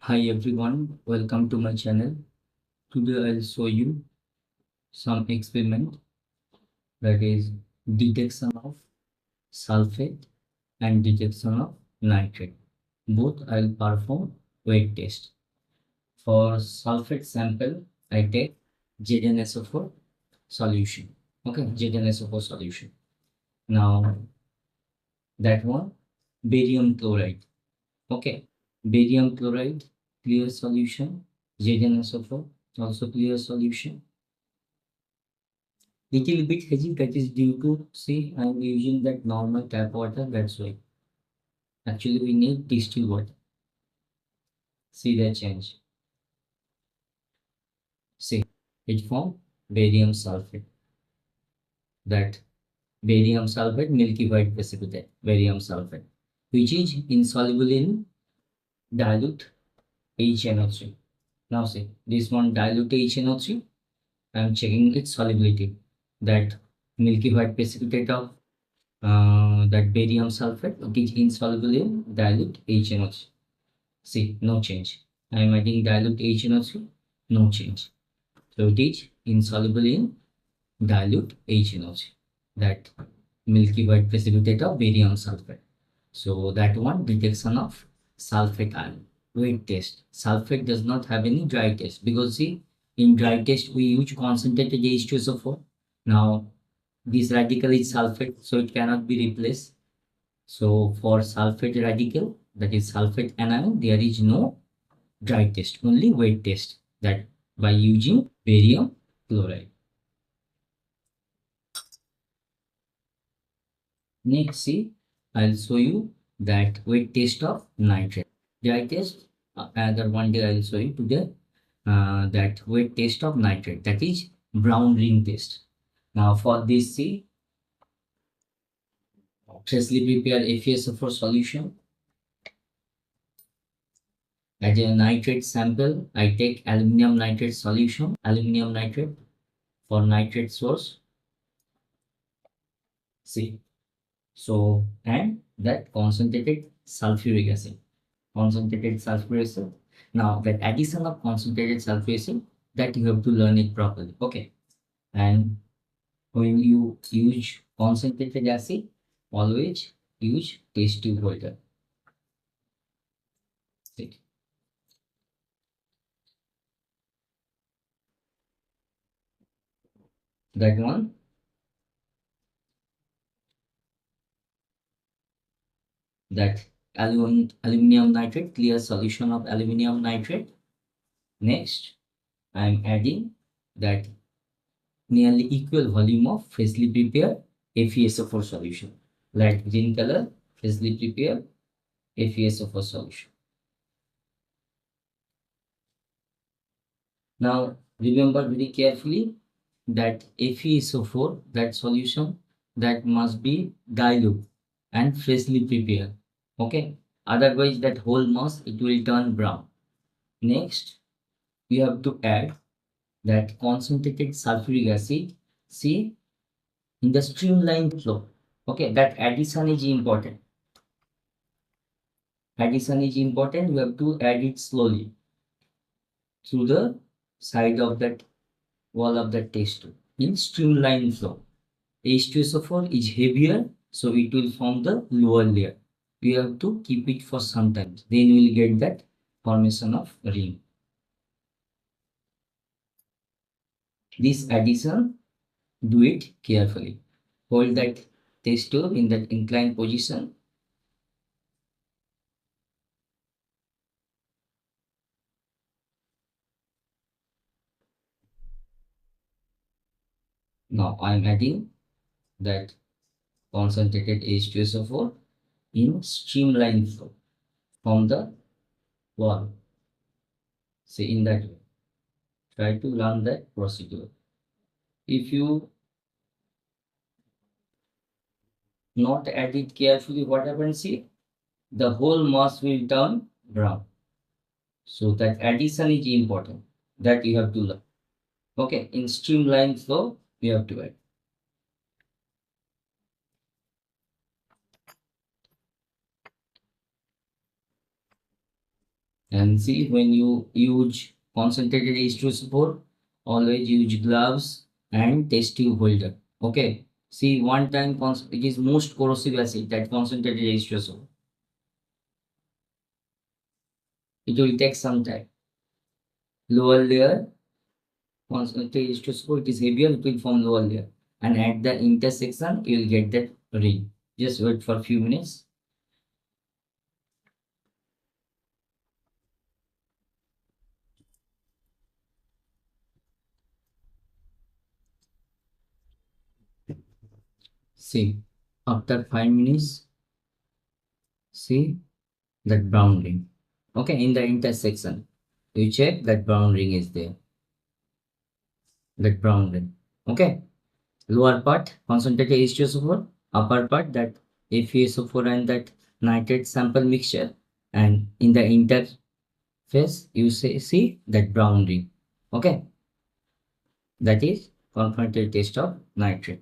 Hi everyone, welcome to my channel. Today I'll show you some experiment, that is detection of sulfate and detection of nitrate. Both I'll perform weight test. For sulfate sample, I take ZnSO4 solution. Okay, ZnSO4 solution. Now that one, barium chloride. Okay, barium chloride, clear solution. ZnSO4 also clear solution. Little bit hazy, that is due to, see, I'm using that normal tap water, that's why. Actually we need distilled water. See the change. See, it formed barium sulfate. That barium sulfate, milky white precipitate, barium sulfate, which is insoluble in dilute HNO3. Now see, this one dilute HNO3, I'm checking its solubility. That milky white precipitate of that barium sulfate, it is insoluble in dilute HNO3. See, no change. I am adding dilute HNO3, no change. So it is insoluble in dilute HNO3. That milky white precipitate of barium sulfate. So that one, detection of sulfate ion. Weight test. Sulfate does not have any dry test, because see, in dry test we use concentrated H2SO4. Now this radical is sulfate, so it cannot be replaced. So for sulfate radical, that is sulfate anion, there is no dry test, only weight test, that by using barium chloride. Next, see, I'll show you that weight test of nitrate. Dry test, another one day I'll show you today, that weight test of nitrate, that is brown ring test. Now for this, see, freshly prepared FeSO4 solution. As a nitrate sample, I take aluminum nitrate solution, aluminum nitrate for nitrate source. See, so, and that concentrated sulfuric acid, concentrated sulfuric acid. Now that addition of concentrated sulfuric acid, that you have to learn it properly. Okay, and when you use concentrated acid, always use test tube holder. See, that one, that aluminum nitrate, clear solution of aluminum nitrate. Next, I am adding that nearly equal volume of freshly prepared FeSO4 solution. Light green color, freshly prepared FeSO4 solution. Now remember very carefully that FeSO4, that solution, that must be dilute and freshly prepared. Okay, otherwise that whole mass, it will turn brown. Next, you have to add that concentrated sulfuric acid, see, in the streamline flow. Okay, that addition is important. Addition is important. You have to add it slowly through the side of that wall of that test tube in streamline flow. H2SO4 is heavier, so it will form the lower layer. You have to keep it for some time. Then you will get that formation of ring. This addition, do it carefully. Hold that test tube in that inclined position. Now I am adding that concentrated H2SO4 in streamline flow from the wall. Say in that way. Try to learn that procedure. If you not add it carefully, what happens? See, the whole mass will turn brown. So that addition is important. That you have to learn. Okay, in streamline flow, you have to add. And see, when you use concentrated H2SO4, always use gloves and test tube holder. Okay. See, one time it is most corrosive acid, that concentrated H2SO4. It will take some time. Lower layer, concentrated H2SO4, it is heavier, it will form lower layer. And at the intersection, you will get that ring. Just wait for a few minutes. See, after 5 minutes, see that brown ring. Okay, in the intersection, you check that brown ring is there. That brown ring. Okay, lower part concentrated H2SO4, upper part that FeSO4 and that nitrate sample mixture, and in the interface you see that brown ring. Okay, that is confirmatory test of nitrate.